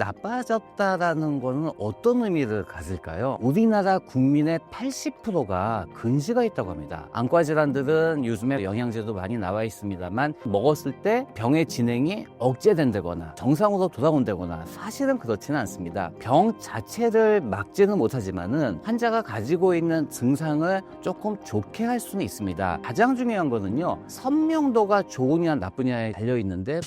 나빠졌다라는 거는 어떤 의미를 가질까요? 우리나라 국민의 80%가 근시가 있다고 합니다. 안과 질환들은 요즘에 영양제도 많이 나와 있습니다만 먹었을 때 병의 진행이 억제된다거나 정상으로 돌아온다거나 사실은 그렇지는 않습니다. 병 자체를 막지는 못하지만은 환자가 가지고 있는 증상을 조금 좋게 할 수는 있습니다. 가장 중요한 거는요, 선명도가 좋으냐 나쁘냐에 달려 있는데,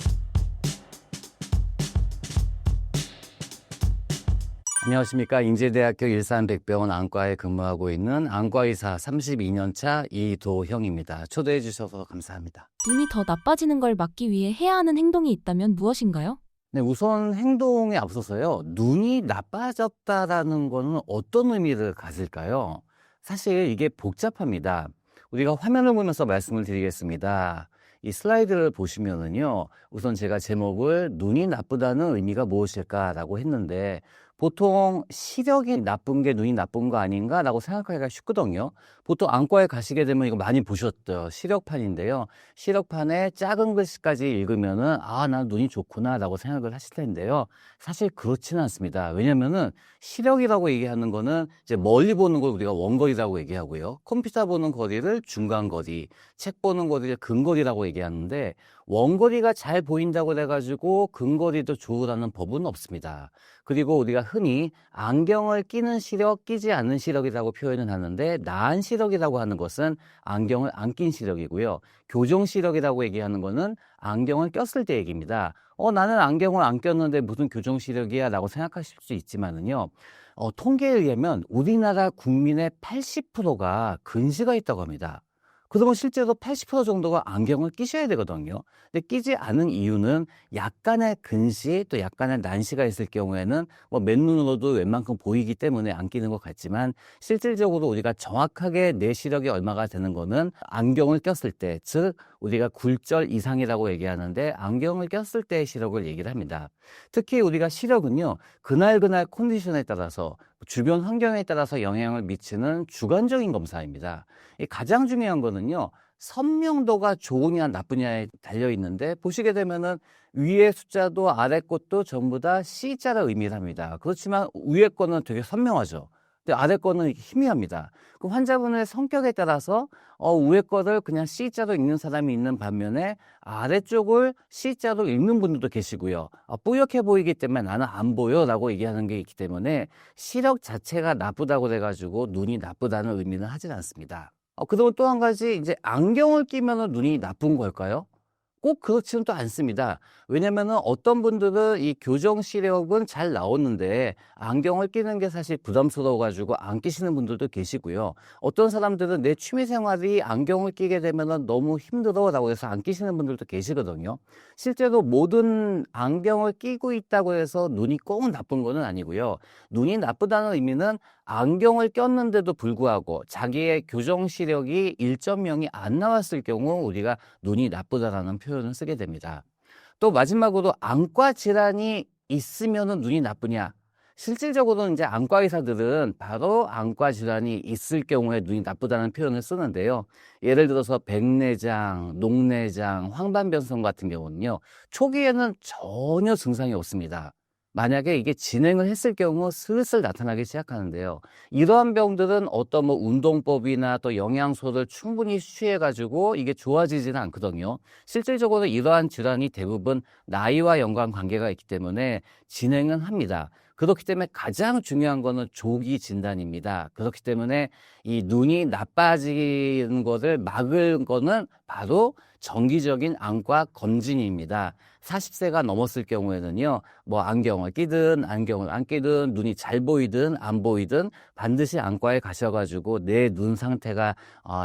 안녕하십니까. 인제대학교 일산백병원 안과에 근무하고 있는 안과의사 32년차 이도형입니다. 초대해 주셔서 감사합니다. 눈이 더 나빠지는 걸 막기 위해 해야 하는 행동이 있다면 무엇인가요? 네, 우선 행동에 앞서서요, 눈이 나빠졌다라는 거는 어떤 의미를 가질까요? 사실 이게 복잡합니다. 우리가 화면을 보면서 말씀을 드리겠습니다. 이 슬라이드를 보시면은요, 우선 제가 제목을 눈이 나쁘다는 의미가 무엇일까라고 했는데, 보통 시력이 나쁜 게 눈이 나쁜 거 아닌가라고 생각하기가 쉽거든요. 보통 안과에 가시게 되면 이거 많이 보셨죠. 시력판인데요. 시력판에 작은 글씨까지 읽으면은 난 눈이 좋구나라고 생각을 하실 텐데요. 사실 그렇지는 않습니다. 왜냐면은 시력이라고 얘기하는 거는 이제 멀리 보는 걸 우리가 원거리라고 얘기하고요. 컴퓨터 보는 거리를 중간거리, 책 보는 거리를 근거리라고 얘기하는데, 원거리가 잘 보인다고 해가지고 근거리도 좋으라는 법은 없습니다. 그리고 우리가 흔히 안경을 끼는 시력, 끼지 않는 시력이라고 표현을 하는데, 나은 시력이라고 하는 것은 안경을 안 낀 시력이고요. 교정 시력이라고 얘기하는 것은 안경을 꼈을 때 얘기입니다. 나는 안경을 안 꼈는데 무슨 교정 시력이야 라고 생각하실 수 있지만은요, 통계에 의하면 우리나라 국민의 80%가 근시가 있다고 합니다. 그러면 실제로 80% 정도가 안경을 끼셔야 되거든요. 근데 끼지 않은 이유는 약간의 근시 또 약간의 난시가 있을 경우에는 뭐 맨눈으로도 웬만큼 보이기 때문에 안 끼는 것 같지만, 실질적으로 우리가 정확하게 내 시력이 얼마가 되는 거는 안경을 꼈을 때, 즉 우리가 굴절 이상이라고 얘기하는데 안경을 꼈을 때의 시력을 얘기를 합니다. 특히 우리가 시력은요, 그날 컨디션에 따라서 주변 환경에 따라서 영향을 미치는 주관적인 검사입니다. 가장 중요한 거는요, 선명도가 좋으냐 나쁘냐에 달려 있는데, 보시게 되면은 위에 숫자도 아래 것도 전부 다 C자를 의미를 합니다. 그렇지만 위에 거는 되게 선명하죠. 근데 아래 거는 희미합니다. 그 환자분의 성격에 따라서 위에 거를 그냥 C자로 읽는 사람이 있는 반면에 아래쪽을 C자로 읽는 분들도 계시고요. 뿌옇게 보이기 때문에 나는 안 보여 라고 얘기하는 게 있기 때문에 시력 자체가 나쁘다고 해가지고 눈이 나쁘다는 의미는 하진 않습니다. 그러면 또 한 가지, 이제 안경을 끼면 눈이 나쁜 걸까요? 꼭 그렇지는 또 않습니다. 왜냐면은 어떤 분들은 이 교정 시력은 잘 나오는데 안경을 끼는 게 사실 부담스러워가지고 안 끼시는 분들도 계시고요. 어떤 사람들은 내 취미 생활이 안경을 끼게 되면은 너무 힘들어라고 해서 안 끼시는 분들도 계시거든요. 실제로 모든 안경을 끼고 있다고 해서 눈이 꼭 나쁜 거는 아니고요. 눈이 나쁘다는 의미는 안경을 꼈는데도 불구하고 자기의 교정 시력이 1.0이 안 나왔을 경우 우리가 눈이 나쁘다라는 표현을 쓰게 됩니다. 또 마지막으로, 안과 질환이 있으면 눈이 나쁘냐? 실질적으로는 이제 안과 의사들은 바로 안과 질환이 있을 경우에 눈이 나쁘다는 표현을 쓰는데요. 예를 들어서 백내장, 녹내장, 황반변성 같은 경우는요, 초기에는 전혀 증상이 없습니다. 만약에 이게 진행을 했을 경우 슬슬 나타나기 시작하는데요. 이러한 병들은 어떤 운동법이나 또 영양소를 충분히 취해가지고 이게 좋아지지는 않거든요. 실질적으로 이러한 질환이 대부분 나이와 연관관계가 있기 때문에 진행은 합니다. 그렇기 때문에 가장 중요한 거는 조기 진단입니다. 그렇기 때문에 이 눈이 나빠지는 것을 막을 거는 바로 정기적인 안과 검진입니다. 40세가 넘었을 경우에는요, 안경을 끼든 안경을 안 끼든 눈이 잘 보이든 안 보이든 반드시 안과에 가셔가지고 내 눈 상태가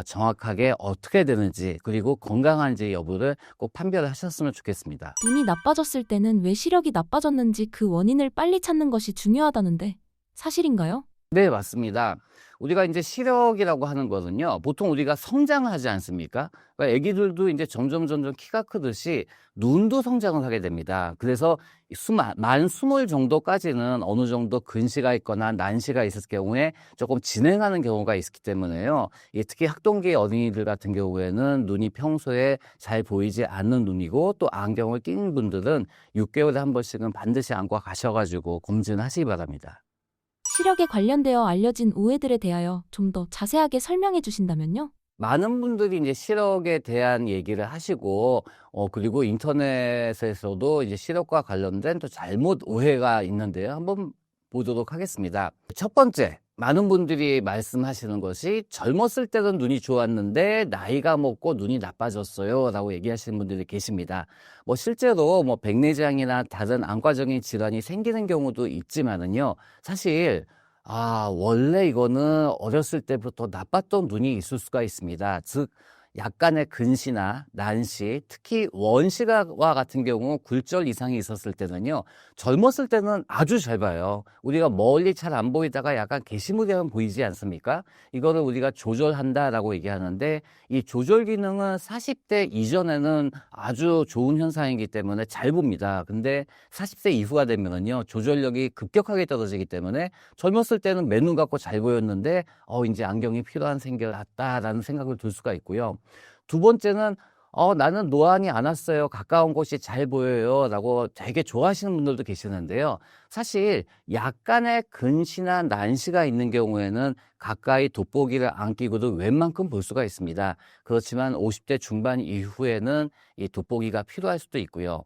정확하게 어떻게 되는지, 그리고 건강한지 여부를 꼭 판별을 하셨으면 좋겠습니다. 눈이 나빠졌을 때는 왜 시력이 나빠졌는지 그 원인을 빨리 찾는 것이 중요하다는데 사실인가요? 네, 맞습니다. 우리가 이제 시력이라고 하는 거는요, 보통 우리가 성장을 하지 않습니까? 그러니까 애기들도 이제 점점 키가 크듯이 눈도 성장을 하게 됩니다. 그래서 만 20 정도까지는 어느 정도 근시가 있거나 난시가 있을 경우에 조금 진행하는 경우가 있기 때문에요. 특히 학동기 어린이들 같은 경우에는 눈이 평소에 잘 보이지 않는 눈이고, 또 안경을 끼는 분들은 6개월에 한 번씩은 반드시 안과 가셔가지고 검진하시기 바랍니다. 시력에 관련되어 알려진 오해들에 대하여 좀 더 자세하게 설명해 주신다면요? 많은 분들이 이제 시력에 대한 얘기를 하시고, 그리고 인터넷에서도 이제 시력과 관련된 또 잘못 오해가 있는데요. 한번 보도록 하겠습니다. 첫 번째, 많은 분들이 말씀하시는 것이 젊었을 때는 눈이 좋았는데 나이가 먹고 눈이 나빠졌어요 라고 얘기하시는 분들이 계십니다. 실제로 백내장이나 다른 안과적인 질환이 생기는 경우도 있지만은요, 사실 원래 이거는 어렸을 때부터 나빴던 눈이 있을 수가 있습니다. 즉, 약간의 근시나 난시, 특히 원시와 같은 경우 굴절 이상이 있었을 때는요, 젊었을 때는 아주 잘 봐요. 우리가 멀리 잘 안 보이다가 약간 게시물이만 보이지 않습니까? 이거를 우리가 조절한다라고 얘기하는데, 이 조절 기능은 40대 이전에는 아주 좋은 현상이기 때문에 잘 봅니다. 근데 40대 이후가 되면은요, 조절력이 급격하게 떨어지기 때문에 젊었을 때는 맨눈 감고 잘 보였는데, 이제 안경이 필요한 생겨났다라는 생각을 들 수가 있고요. 두 번째는 나는 노안이 안 왔어요. 가까운 곳이 잘 보여요. 라고 되게 좋아하시는 분들도 계시는데요. 사실 약간의 근시나 난시가 있는 경우에는 가까이 돋보기를 안 끼고도 웬만큼 볼 수가 있습니다. 그렇지만 50대 중반 이후에는 이 돋보기가 필요할 수도 있고요.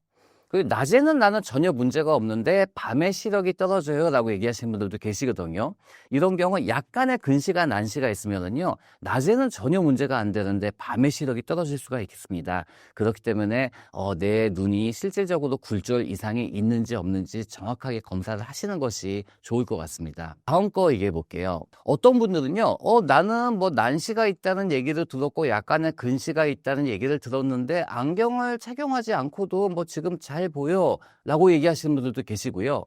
그리고 낮에는 나는 전혀 문제가 없는데 밤에 시력이 떨어져요 라고 얘기하시는 분들도 계시거든요. 이런 경우 약간의 근시가 난시가 있으면은요, 낮에는 전혀 문제가 안 되는데 밤에 시력이 떨어질 수가 있습니다. 그렇기 때문에 내 눈이 실질적으로 굴절 이상이 있는지 없는지 정확하게 검사를 하시는 것이 좋을 것 같습니다. 다음 거 얘기해 볼게요. 어떤 분들은요, 나는 난시가 있다는 얘기를 들었고 약간의 근시가 있다는 얘기를 들었는데 안경을 착용하지 않고도 지금 잘 보여 라고 얘기하시는 분들도 계시고요.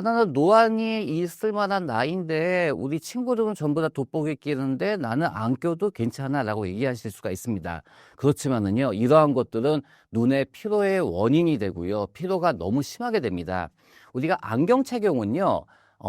나는 노안이 있을 만한 나이인데 우리 친구들은 전부 다 돋보기 끼는데 나는 안 껴도 괜찮아 라고 얘기하실 수가 있습니다. 그렇지만은요, 이러한 것들은 눈의 피로의 원인이 되고요, 피로가 너무 심하게 됩니다. 우리가 안경 착용은요,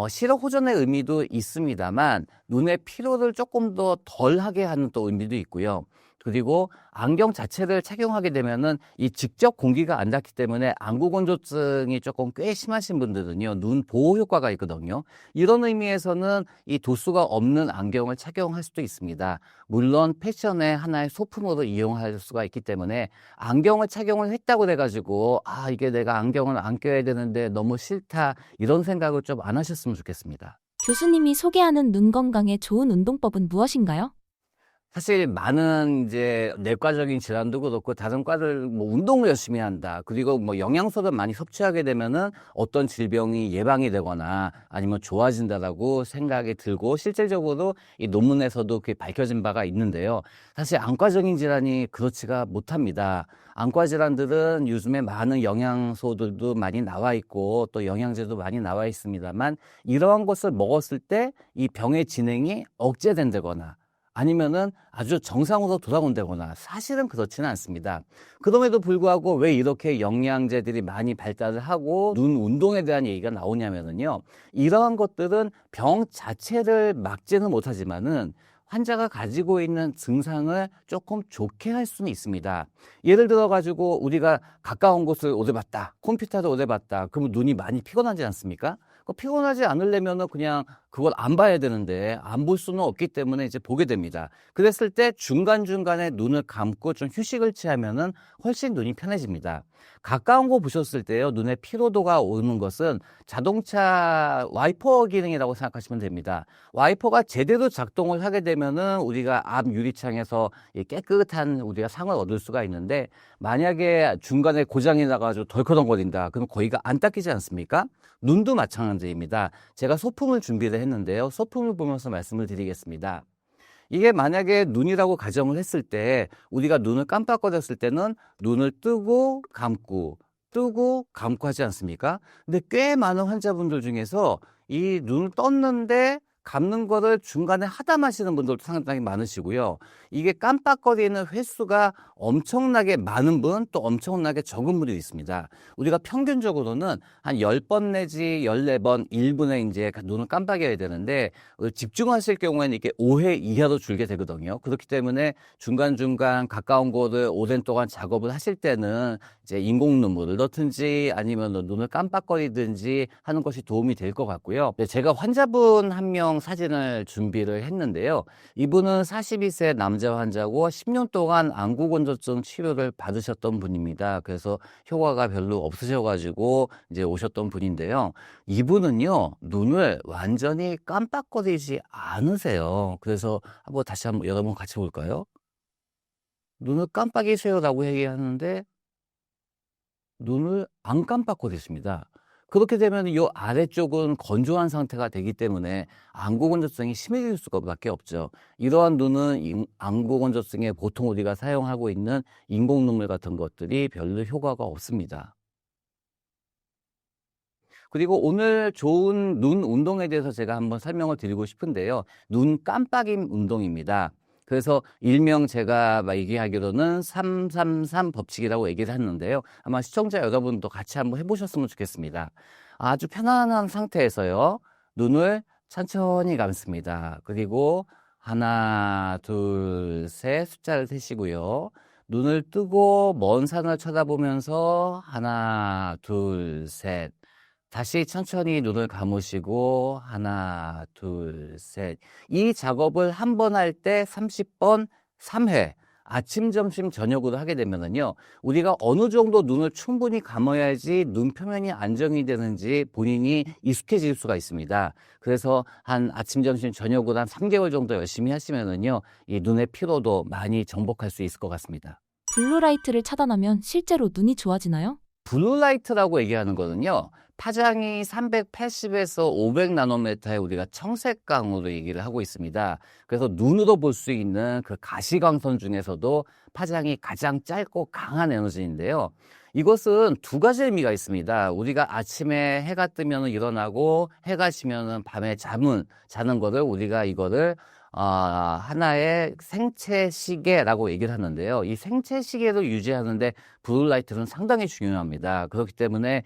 시력 호전의 의미도 있습니다만 눈의 피로를 조금 더 덜하게 하는 또 의미도 있고요. 그리고 안경 자체를 착용하게 되면은 이 직접 공기가 안 닿기 때문에 안구 건조증이 조금 꽤 심하신 분들은요, 눈 보호 효과가 있거든요. 이런 의미에서는 이 도수가 없는 안경을 착용할 수도 있습니다. 물론 패션의 하나의 소품으로 이용할 수가 있기 때문에 안경을 착용을 했다고 해가지고 이게 내가 안경을 안 껴야 되는데 너무 싫다, 이런 생각을 좀 안 하셨으면 좋겠습니다. 교수님이 소개하는 눈 건강에 좋은 운동법은 무엇인가요? 사실 많은 이제 내과적인 질환도 그렇고 다른 과들 운동을 열심히 한다, 그리고 영양소를 많이 섭취하게 되면은 어떤 질병이 예방이 되거나 아니면 좋아진다라고 생각이 들고 실질적으로 이 논문에서도 그게 밝혀진 바가 있는데요. 사실 안과적인 질환이 그렇지가 못합니다. 안과 질환들은 요즘에 많은 영양소들도 많이 나와 있고 또 영양제도 많이 나와 있습니다만, 이러한 것을 먹었을 때 이 병의 진행이 억제된다거나 아니면은 아주 정상으로 돌아온다거나 사실은 그렇지는 않습니다. 그럼에도 불구하고 왜 이렇게 영양제들이 많이 발달을 하고 눈 운동에 대한 얘기가 나오냐면은요, 이러한 것들은 병 자체를 막지는 못하지만은 환자가 가지고 있는 증상을 조금 좋게 할 수는 있습니다. 예를 들어 가지고 우리가 가까운 곳을 오래 봤다, 컴퓨터를 오래 봤다, 그러면 눈이 많이 피곤하지 않습니까? 피곤하지 않으려면은 그냥 그걸 안 봐야 되는데 안 볼 수는 없기 때문에 이제 보게 됩니다. 그랬을 때 중간중간에 눈을 감고 좀 휴식을 취하면은 훨씬 눈이 편해집니다. 가까운 거 보셨을 때요, 눈의 피로도가 오는 것은 자동차 와이퍼 기능이라고 생각하시면 됩니다. 와이퍼가 제대로 작동을 하게 되면은 우리가 앞 유리창에서 깨끗한 우리가 상을 얻을 수가 있는데, 만약에 중간에 고장이 나가지고 덜커덩거린다, 그럼 거기가 안 닦이지 않습니까? 눈도 마찬가지입니다. 제가 소품을 준비를 했는데요, 소품을 보면서 말씀을 드리겠습니다. 이게 만약에 눈이라고 가정을 했을 때 우리가 눈을 깜빡거렸을 때는 눈을 뜨고 감고 뜨고 감고 하지 않습니까? 근데 꽤 많은 환자분들 중에서 이 눈을 떴는데 감는 거를 중간에 하다 마시는 분들도 상당히 많으시고요. 이게 깜빡거리는 횟수가 엄청나게 많은 분, 또 엄청나게 적은 분이 있습니다. 우리가 평균적으로는 한 10번 내지 14번 1분에 이제 눈을 깜빡여야 되는데, 집중하실 경우에는 이게 5회 이하로 줄게 되거든요. 그렇기 때문에 중간중간 가까운 곳을 오랜 동안 작업을 하실 때는 이제 인공 눈물을 넣든지 아니면 눈을 깜빡거리든지 하는 것이 도움이 될 것 같고요. 제가 환자분 한 명 사진을 준비를 했는데요. 이분은 42세 남자 환자고 10년 동안 안구건조증 치료를 받으셨던 분입니다. 그래서 효과가 별로 없으셔가지고 이제 오셨던 분인데요. 이분은요, 눈을 완전히 깜빡거리지 않으세요. 그래서 다시 한번 여러분 같이 볼까요? 눈을 깜빡이세요라고 얘기하는데 눈을 안 깜빡거리십니다. 그렇게 되면 이 아래쪽은 건조한 상태가 되기 때문에 안구건조증이 심해질 수밖에 없죠. 이러한 눈은 안구건조증에 보통 우리가 사용하고 있는 인공눈물 같은 것들이 별로 효과가 없습니다. 그리고 오늘 좋은 눈 운동에 대해서 제가 한번 설명을 드리고 싶은데요. 눈 깜빡임 운동입니다. 그래서 일명 제가 얘기하기로는 333 법칙이라고 얘기를 했는데요. 아마 시청자 여러분도 같이 한번 해보셨으면 좋겠습니다. 아주 편안한 상태에서요. 눈을 천천히 감습니다. 그리고 하나, 둘, 셋 숫자를 세시고요. 눈을 뜨고 먼 산을 쳐다보면서 하나, 둘, 셋. 다시 천천히 눈을 감으시고 하나, 둘, 셋. 이 작업을 한 번 할 때 30번 3회 아침, 점심, 저녁으로 하게 되면은요. 우리가 어느 정도 눈을 충분히 감아야지 눈 표면이 안정이 되는지 본인이 익숙해질 수가 있습니다. 그래서 한 아침, 점심, 저녁으로 한 3개월 정도 열심히 하시면은요. 이 눈의 피로도 많이 정복할 수 있을 것 같습니다. 블루라이트를 차단하면 실제로 눈이 좋아지나요? 블루라이트라고 얘기하는 거는요. 파장이 380에서 500나노미터의 우리가 청색광으로 얘기를 하고 있습니다. 그래서 눈으로 볼 수 있는 그 가시광선 중에서도 파장이 가장 짧고 강한 에너지인데요. 이것은 두 가지 의미가 있습니다. 우리가 아침에 해가 뜨면 일어나고 해가 지면 밤에 자는 거를 우리가 이거를 하나의 생체 시계라고 얘기를 하는데요. 이 생체 시계를 유지하는데 블루라이트는 상당히 중요합니다. 그렇기 때문에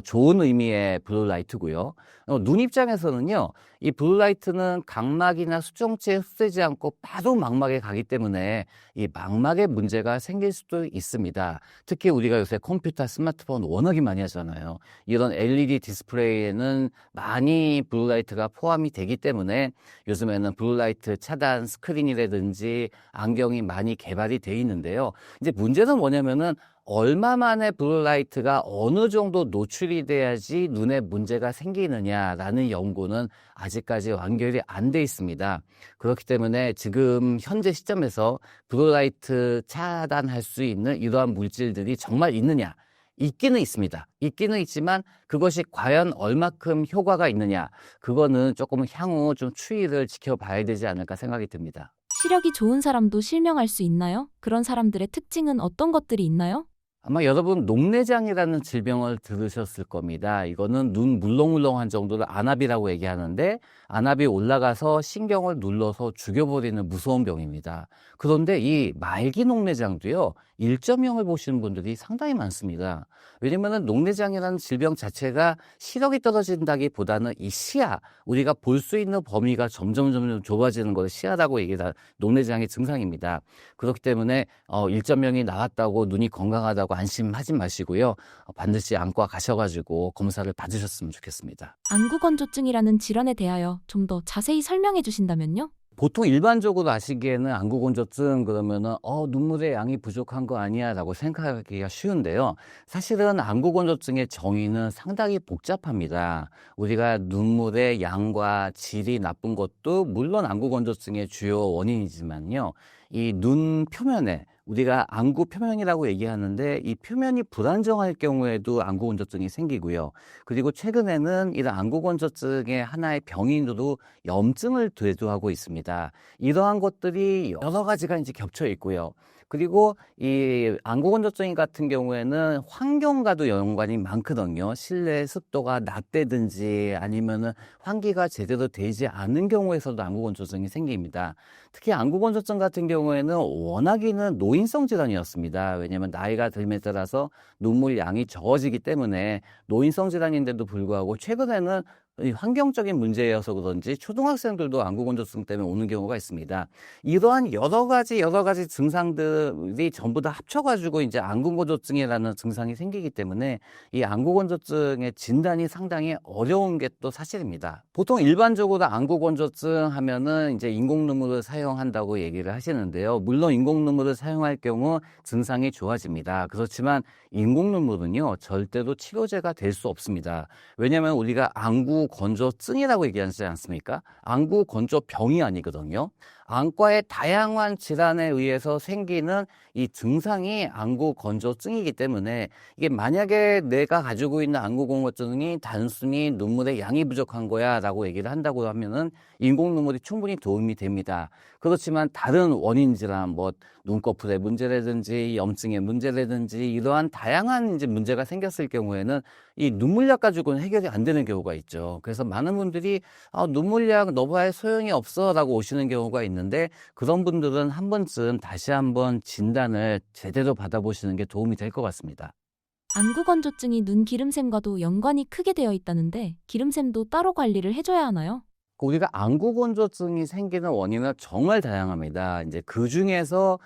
좋은 의미의 블루라이트고요. 눈 입장에서는요. 이 블루라이트는 각막이나 수정체에 흡수되지 않고 바로 망막에 가기 때문에 이 망막에 문제가 생길 수도 있습니다. 특히 우리가 요새 컴퓨터, 스마트폰 워낙에 많이 하잖아요. 이런 LED 디스플레이에는 많이 블루라이트가 포함이 되기 때문에 요즘에는 블루라이트 차단 스크린이라든지 안경이 많이 개발이 돼 있는데요. 이제 문제는 뭐냐면은 얼마 만에 블루라이트가 어느 정도 노출이 돼야지 눈에 문제가 생기느냐라는 연구는 아직까지 완결이 안 돼 있습니다. 그렇기 때문에 지금 현재 시점에서 블루라이트 차단할 수 있는 이러한 물질들이 정말 있느냐? 있기는 있습니다. 있기는 있지만 그것이 과연 얼마큼 효과가 있느냐? 그거는 조금 향후 좀 추이를 지켜봐야 되지 않을까 생각이 듭니다. 시력이 좋은 사람도 실명할 수 있나요? 그런 사람들의 특징은 어떤 것들이 있나요? 아마 여러분 녹내장이라는 질병을 들으셨을 겁니다. 이거는 눈 물렁물렁한 정도를 안압이라고 얘기하는데 안압이 올라가서 신경을 눌러서 죽여버리는 무서운 병입니다. 그런데 이 말기 녹내장도요. 1.0을 보시는 분들이 상당히 많습니다. 왜냐하면 녹내장이라는 질병 자체가 시력이 떨어진다기보다는 이 시야, 우리가 볼 수 있는 범위가 점점 좁아지는 것을 시야라고 얘기하는 녹내장의 증상입니다. 그렇기 때문에 1.0이 나왔다고 눈이 건강하다고 안심하지 마시고요. 반드시 안과 가셔가지고 검사를 받으셨으면 좋겠습니다. 안구건조증이라는 질환에 대하여 좀 더 자세히 설명해 주신다면요? 보통 일반적으로 아시기에는 안구건조증 그러면은 눈물의 양이 부족한 거 아니야 라고 생각하기가 쉬운데요. 사실은 안구건조증의 정의는 상당히 복잡합니다. 우리가 눈물의 양과 질이 나쁜 것도 물론 안구건조증의 주요 원인이지만요. 이 눈 표면에 우리가 안구 표면이라고 얘기하는데 이 표면이 불안정할 경우에도 안구건조증이 생기고요. 그리고 최근에는 이런 안구건조증의 하나의 병인으로 염증을 대두하고 있습니다. 이러한 것들이 여러 가지가 이제 겹쳐 있고요. 그리고 이 안구건조증 같은 경우에는 환경과도 연관이 많거든요. 실내 습도가 낮다든지 아니면은 환기가 제대로 되지 않는 경우에서도 안구건조증이 생깁니다. 특히 안구건조증 같은 경우에는 워낙에는 노인성 질환이었습니다. 왜냐하면 나이가 들에 따라서 눈물 양이 적어지기 때문에 노인성 질환인데도 불구하고 최근에는 이 환경적인 문제여서 그런지 초등학생들도 안구건조증 때문에 오는 경우가 있습니다. 이러한 여러 가지 증상들이 전부 다 합쳐가지고 이제 안구건조증이라는 증상이 생기기 때문에 이 안구건조증의 진단이 상당히 어려운 게 또 사실입니다. 보통 일반적으로 안구건조증 하면은 이제 인공눈물을 사용한다고 얘기를 하시는데요. 물론 인공눈물을 사용할 경우 증상이 좋아집니다. 그렇지만 인공눈물은요, 절대로 치료제가 될 수 없습니다. 왜냐하면 우리가 안구건조증이라고 얘기하지 않습니까? 안구건조병이 아니거든요. 안과의 다양한 질환에 의해서 생기는 이 증상이 안구건조증이기 때문에 이게 만약에 내가 가지고 있는 안구건조증이 단순히 눈물의 양이 부족한 거야 라고 얘기를 한다고 하면은 인공눈물이 충분히 도움이 됩니다. 그렇지만 다른 원인 질환, 뭐 눈꺼풀의 문제라든지 염증의 문제라든지 이러한 다양한 이제 문제가 생겼을 경우에는 이 눈물약 가지고는 해결이 안 되는 경우가 있죠. 그래서 많은 분들이 눈물약 넣어봐야 소용이 없어 라고 오시는 경우가 있는데, 그런 분들은 한 번쯤 다시 한번 진단을 제대로 받아보시는 게 도움이 될 것 같습니다. 안구건조증이 눈 기름샘과도 연관이 크게 되어 있다는데 기름샘도 따로 관리를 해줘야 하나요? 우리가 안구건조증이 생기는 원인은 정말 다양합니다. 이제 그 중에서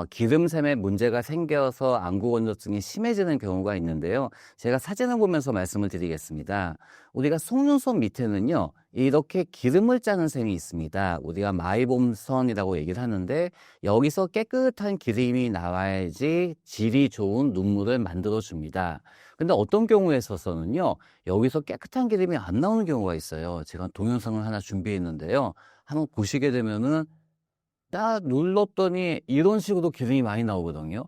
기름샘에 문제가 생겨서 안구건조증이 심해지는 경우가 있는데요. 제가 사진을 보면서 말씀을 드리겠습니다. 우리가 속눈썹 밑에는요, 이렇게 기름을 짜는 샘이 있습니다. 우리가 마이봄선이라고 얘기를 하는데, 여기서 깨끗한 기름이 나와야지 질이 좋은 눈물을 만들어 줍니다. 근데 어떤 경우에 있어서는요, 여기서 깨끗한 기름이 안 나오는 경우가 있어요. 제가 동영상을 하나 준비했는데요. 한번 보시게 되면은 딱 눌렀더니 이런 식으로 기름이 많이 나오거든요.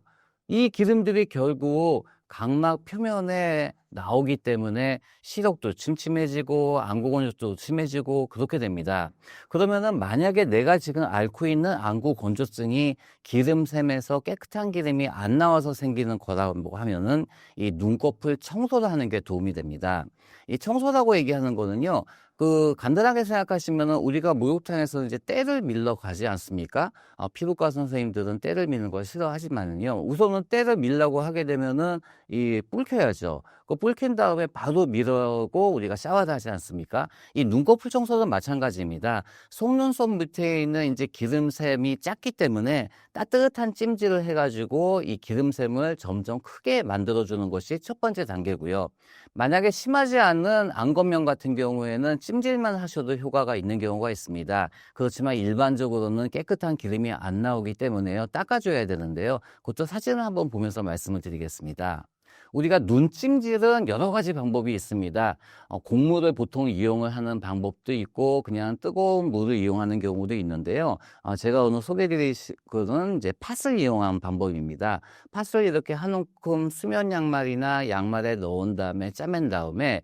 이 기름들이 결국 각막 표면에 나오기 때문에 시력도 침침해지고 안구건조증도 심해지고 그렇게 됩니다. 그러면은 만약에 내가 지금 앓고 있는 안구건조증이 기름샘에서 깨끗한 기름이 안 나와서 생기는 거라고 하면은 이 눈꺼풀 청소를 하는 게 도움이 됩니다. 이 청소라고 얘기하는 거는요, 간단하게 생각하시면은 우리가 목욕탕에서 이제 때를 밀러 가지 않습니까? 피부과 선생님들은 때를 미는 걸 싫어하지만은요, 우선은 때를 밀라고 하게 되면은 불켜야죠. 불킨 다음에 바로 밀고 우리가 샤워를 하지 않습니까? 이 눈꺼풀 청소는 마찬가지입니다. 속눈썹 밑에 있는 이제 기름샘이 작기 때문에 따뜻한 찜질을 해가지고 이 기름샘을 점점 크게 만들어주는 것이 첫 번째 단계고요. 만약에 심하지 않은 안검명 같은 경우에는 찜질만 하셔도 효과가 있는 경우가 있습니다. 그렇지만 일반적으로는 깨끗한 기름이 안 나오기 때문에요, 닦아줘야 되는데요. 그것도 사진을 한번 보면서 말씀을 드리겠습니다. 우리가 눈찜질은 여러 가지 방법이 있습니다. 곡물을 보통 이용을 하는 방법도 있고 그냥 뜨거운 물을 이용하는 경우도 있는데요. 제가 오늘 소개드릴 거는 이제 팥을 이용한 방법입니다. 팥을 이렇게 한 움큼 수면 양말이나 양말에 넣은 다음에 짜맨 다음에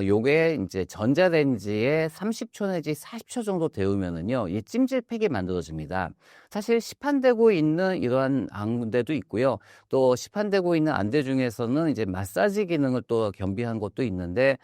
요게 이제 전자레인지에 30초 내지 40초 정도 데우면은요, 이 찜질팩이 만들어집니다. 사실 시판되고 있는 이러한 안대도 있고요. 또 시판되고 있는 안대 중에서는 이제 마사지 기능을 또 겸비한 것도 있는데,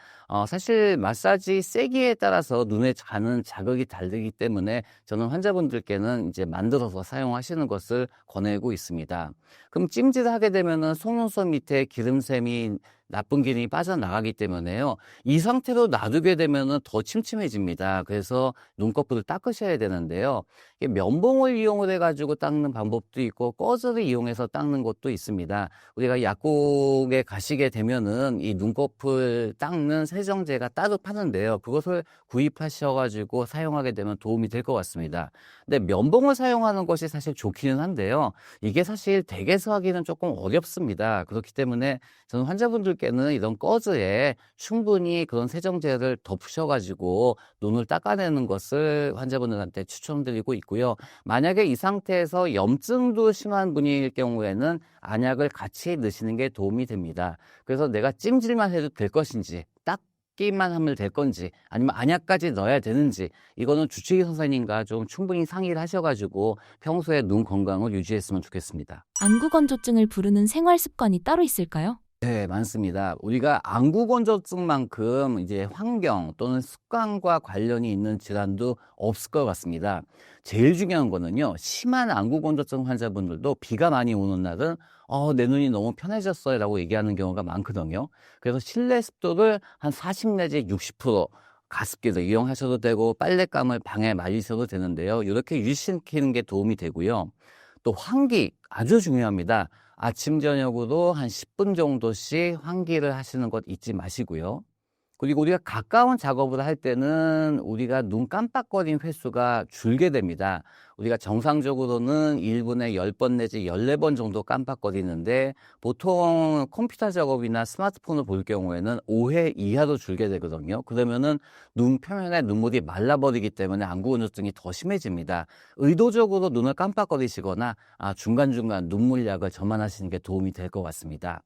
사실 마사지 세기에 따라서 눈에 가는 자극이 다르기 때문에 저는 환자분들께는 이제 만들어서 사용하시는 것을 권하고 있습니다. 그럼 찜질을 하게 되면은 속눈썹 밑에 기름샘이 나쁜 기름이 빠져나가기 때문에요, 이 상태로 놔두게 되면은 더 침침해집니다. 그래서 눈꺼풀을 닦으셔야 되는데요, 면봉을 이용을 해가지고 닦는 방법도 있고 꺼즈를 이용해서 닦는 것도 있습니다. 우리가 약국에 가시게 되면은 이 눈꺼풀 닦는 세정제가 따로 파는데요, 그것을 구입하셔가지고 사용하게 되면 도움이 될 것 같습니다. 근데 면봉을 사용하는 것이 사실 좋기는 한데요, 이게 사실 댁에서 하기는 조금 어렵습니다. 그렇기 때문에 저는 환자분들께는 이런 꺼즈에 충분히 그런 세정제를 덮으셔가지고 눈을 닦아내는 것을 환자분들한테 추천드리고 있고요. 만약에 이 상태에서 염증도 심한 분일 경우에는 안약을 같이 넣으시는 게 도움이 됩니다. 그래서 내가 찜질만 해도 될 것인지, 딱 닦기만 하면 될 건지 아니면 안약까지 넣어야 되는지 이거는 주치의 선생님과 좀 충분히 상의를 하셔가지고 평소에 눈 건강을 유지했으면 좋겠습니다. 안구건조증을 부르는 생활 습관이 따로 있을까요? 네, 많습니다. 우리가 안구건조증만큼 이제 환경 또는 습관과 관련이 있는 질환도 없을 것 같습니다. 제일 중요한 거는요, 심한 안구건조증 환자분들도 비가 많이 오는 날은 내 눈이 너무 편해졌어요 라고 얘기하는 경우가 많거든요. 그래서 실내 습도를 한 40 내지 60% 가습기를 이용하셔도 되고 빨랫감을 방에 말리셔도 되는데요. 이렇게 유지시키는 게 도움이 되고요. 또 환기 아주 중요합니다. 아침 저녁으로 한 10분 정도씩 환기를 하시는 것 잊지 마시고요. 그리고 우리가 가까운 작업을 할 때는 우리가 눈 깜빡거린 횟수가 줄게 됩니다. 우리가 정상적으로는 1분에 10번 내지 14번 정도 깜빡거리는데 보통 컴퓨터 작업이나 스마트폰을 볼 경우에는 5회 이하로 줄게 되거든요. 그러면은 눈 표면에 눈물이 말라버리기 때문에 안구건조증이 더 심해집니다. 의도적으로 눈을 깜빡거리시거나 중간중간 눈물약을 점안하시는 게 도움이 될 것 같습니다.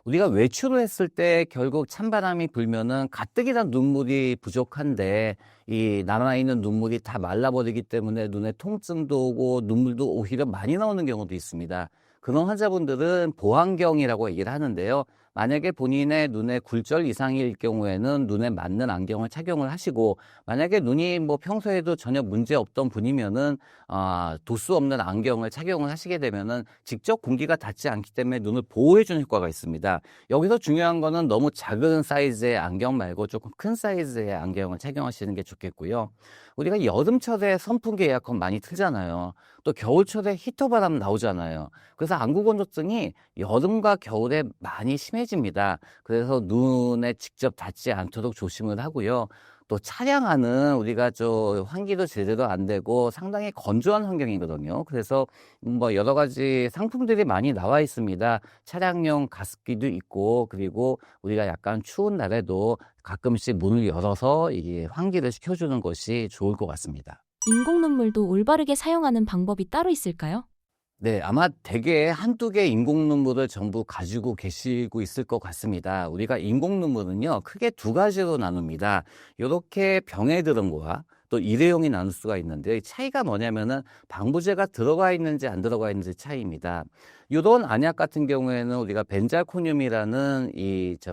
우리가 외출을 했을 때 결국 찬바람이 불면은 가뜩이나 눈물이 부족한데 이 남아있는 눈물이 다 말라버리기 때문에 눈에 통증도 오고 눈물도 오히려 많이 나오는 경우도 있습니다. 그런 환자분들은 보안경이라고 얘기를 하는데요. 만약에 본인의 눈에 굴절 이상일 경우에는 눈에 맞는 안경을 착용을 하시고 만약에 눈이 뭐 평소에도 전혀 문제 없던 분이면은 도수 없는 안경을 착용을 하시게 되면은 직접 공기가 닿지 않기 때문에 눈을 보호해 주는 효과가 있습니다. 여기서 중요한 거는 너무 작은 사이즈의 안경 말고 조금 큰 사이즈의 안경을 착용하시는 게 좋겠고요. 우리가 여름철에 선풍기 에어컨 많이 틀잖아요. 또 겨울철에 히터 바람 나오잖아요. 그래서 안구건조증이 여름과 겨울에 많이 심해집니다. 그래서 눈에 직접 닿지 않도록 조심을 하고요. 또 차량 안은 우리가 환기도 제대로 안 되고 상당히 건조한 환경이거든요. 그래서 뭐 여러 가지 상품들이 많이 나와 있습니다. 차량용 가습기도 있고 그리고 우리가 약간 추운 날에도 가끔씩 문을 열어서 이게 환기를 시켜주는 것이 좋을 것 같습니다. 인공 눈물도 올바르게 사용하는 방법이 따로 있을까요? 네, 아마 대개 한두 개 인공 눈물을 전부 가지고 계시고 있을 것 같습니다. 우리가 인공 눈물은요, 크게 두 가지로 나눕니다. 이렇게 병에 들은 거와 또 일회용이 나눌 수가 있는데 차이가 뭐냐면은 방부제가 들어가 있는지 안 들어가 있는지 차이입니다. 이런 안약 같은 경우에는 우리가 벤잘코늄이라는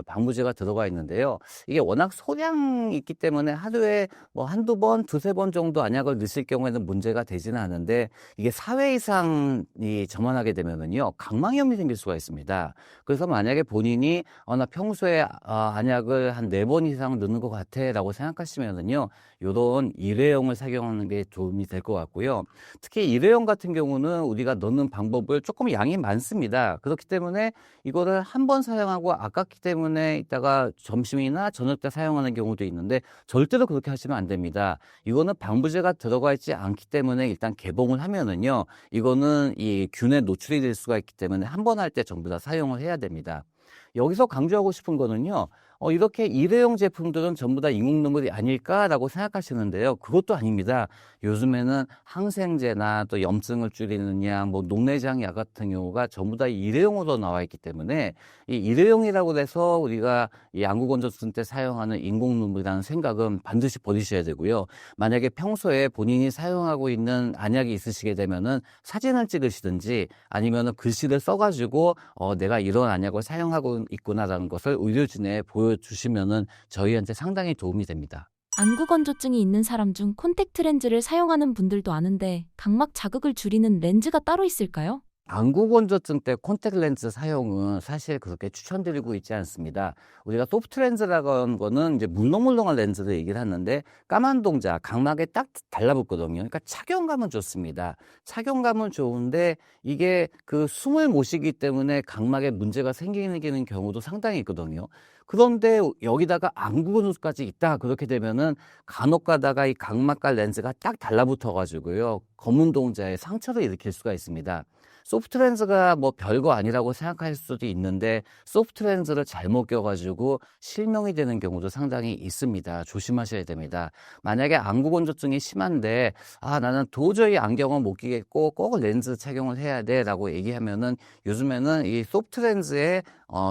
방부제가 들어가 있는데요. 이게 워낙 소량이 있기 때문에 하루에 뭐 한두 번, 두세 번 정도 안약을 넣으실 경우에는 문제가 되지는 않은데 이게 4회 이상이 점원하게 되면은요, 각막염이 생길 수가 있습니다. 그래서 만약에 본인이 나 평소에 안약을 한 4번 이상 넣는 것 같아 라고 생각하시면은요, 요런 일회용을 사용하는 게 도움이 될 것 같고요. 특히 일회용 같은 경우는 우리가 넣는 방법을 조금 양이 많습니다. 그렇기 때문에 이거를 한 번 사용하고 아깝기 때문에 이따가 점심이나 저녁 때 사용하는 경우도 있는데 절대로 그렇게 하시면 안 됩니다. 이거는 방부제가 들어가 있지 않기 때문에 일단 개봉을 하면은요, 이거는 이 균에 노출이 될 수가 있기 때문에 한 번 할 때 전부 다 사용을 해야 됩니다. 여기서 강조하고 싶은 거는요, 이렇게 일회용 제품들은 전부 다 인공 눈물이 아닐까라고 생각하시는데요. 그것도 아닙니다. 요즘에는 항생제나 또 염증을 줄이는 약, 뭐 녹내장 약 같은 경우가 전부 다 일회용으로 나와 있기 때문에 이 일회용이라고 해서 우리가 이 안구건조증 때 사용하는 인공 눈물이라는 생각은 반드시 버리셔야 되고요. 만약에 평소에 본인이 사용하고 있는 안약이 있으시게 되면은 사진을 찍으시든지 아니면은 글씨를 써가지고 내가 이런 안약을 사용하고 있구나라는 것을 의료진에 보여주시면은 저희한테 상당히 도움이 됩니다. 안구건조증이 있는 사람 중 콘택트 렌즈를 사용하는 분들도 아는데 각막 자극을 줄이는 렌즈가 따로 있을까요? 안구건조증 때 콘택트 렌즈 사용은 사실 그렇게 추천드리고 있지 않습니다. 우리가 소프트 렌즈라고 하는 거는 이제 물렁물렁한 렌즈를 얘기를 하는데 까만 동자, 각막에 딱 달라붙거든요. 그러니까 착용감은 좋습니다. 착용감은 좋은데 이게 그 숨을 못 쉬기 때문에 각막에 문제가 생기는 경우도 상당히 있거든요. 그런데 여기다가 안구건조까지 있다 그렇게 되면은 간혹 가다가 이 각막과 렌즈가 딱 달라붙어 가지고요, 검은 동자에 상처를 일으킬 수가 있습니다. 소프트렌즈가 뭐 별거 아니라고 생각할 수도 있는데 소프트렌즈를 잘못 껴가지고 실명이 되는 경우도 상당히 있습니다. 조심하셔야 됩니다. 만약에 안구 건조증이 심한데 나는 도저히 안경을 못 끼겠고 꼭 렌즈 착용을 해야 돼 라고 얘기하면은 요즘에는 이 소프트렌즈의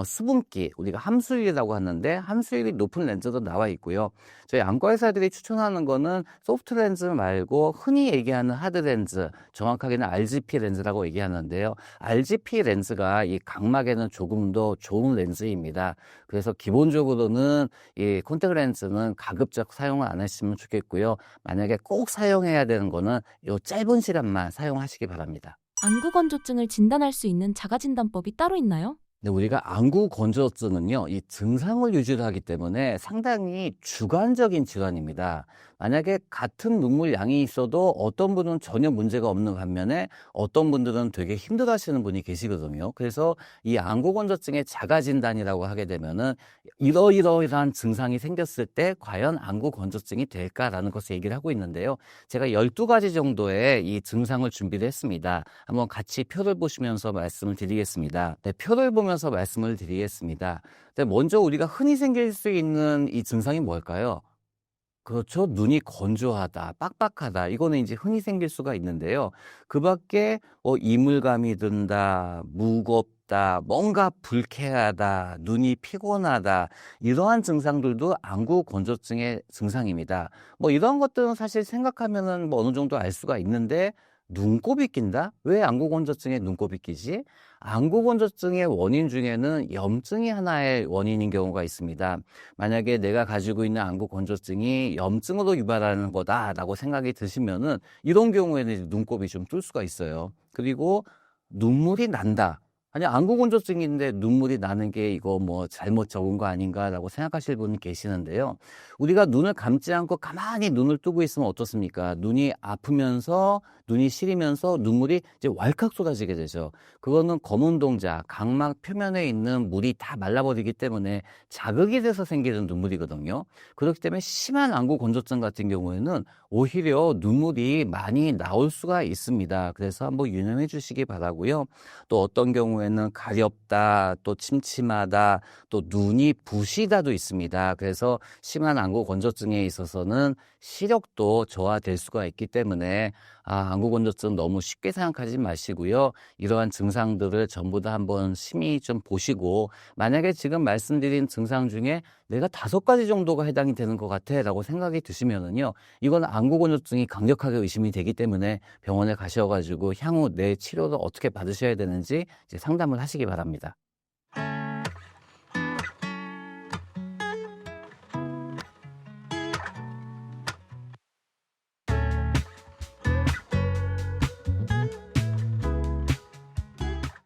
수분기, 우리가 함수율이라고 하는데 함수율이 높은 렌즈도 나와 있고요. 저희 안과 의사들이 추천하는 거는 소프트 렌즈 말고 흔히 얘기하는 하드 렌즈, 정확하게는 RGP 렌즈라고 얘기하는데요. RGP 렌즈가 이 각막에는 조금 더 좋은 렌즈입니다. 그래서 기본적으로는 이 콘택트 렌즈는 가급적 사용을 안 하시면 좋겠고요. 만약에 꼭 사용해야 되는 거는 이 짧은 시간만 사용하시기 바랍니다. 안구 건조증을 진단할 수 있는 자가진단법이 따로 있나요? 근데 우리가 안구 건조증은요, 이 증상을 유지를 하기 때문에 상당히 주관적인 질환입니다. 만약에 같은 눈물 양이 있어도 어떤 분은 전혀 문제가 없는 반면에 어떤 분들은 되게 힘들어 하시는 분이 계시거든요. 그래서 이 안구 건조증의 자가 진단이라고 하게 되면은 이러이러한 증상이 생겼을 때 과연 안구 건조증이 될까라는 것을 얘기를 하고 있는데요. 제가 12가지 정도의 이 증상을 준비를 했습니다. 한번 같이 표를 보시면서 말씀을 드리겠습니다. 네, 표를 보면서 말씀을 드리겠습니다. 네, 먼저 우리가 흔히 생길 수 있는 이 증상이 뭘까요? 그렇죠. 눈이 건조하다, 빡빡하다. 이거는 이제 흔히 생길 수가 있는데요. 그 밖에 이물감이 든다, 무겁다, 뭔가 불쾌하다, 눈이 피곤하다. 이러한 증상들도 안구 건조증의 증상입니다. 뭐 이런 것들은 사실 생각하면은 뭐 어느 정도 알 수가 있는데 눈곱이 낀다? 왜 안구 건조증에 눈곱이 끼지? 안구 건조증의 원인 중에는 염증이 하나의 원인인 경우가 있습니다. 만약에 내가 가지고 있는 안구 건조증이 염증으로 유발하는 거다라고 생각이 드시면은 이런 경우에는 눈곱이 좀 뜰 수가 있어요. 그리고 눈물이 난다. 아니, 안구 건조증인데 눈물이 나는 게 이거 뭐 잘못 적은 거 아닌가라고 생각하실 분이 계시는데요. 우리가 눈을 감지 않고 가만히 눈을 뜨고 있으면 어떻습니까? 눈이 아프면서 눈이 시리면서 눈물이 이제 왈칵 쏟아지게 되죠. 그거는 검은 동자, 각막 표면에 있는 물이 다 말라버리기 때문에 자극이 돼서 생기는 눈물이거든요. 그렇기 때문에 심한 안구 건조증 같은 경우에는 오히려 눈물이 많이 나올 수가 있습니다. 그래서 한번 유념해 주시기 바라고요. 또 어떤 경우에는 가렵다, 또 침침하다, 또 눈이 부시다도 있습니다. 그래서 심한 안구 건조증에 있어서는 시력도 저하될 수가 있기 때문에 안구 건조증 너무 쉽게 생각하지 마시고요. 이러한 증상들을 전부 다 한번 심히 좀 보시고 만약에 지금 말씀드린 증상 중에 내가 5가지 정도가 해당이 되는 것 같아 라고 생각이 드시면은요. 이건 안구 건조증이 강력하게 의심이 되기 때문에 병원에 가셔가지고 향후 내 치료를 어떻게 받으셔야 되는지 이제 상담을 하시기 바랍니다.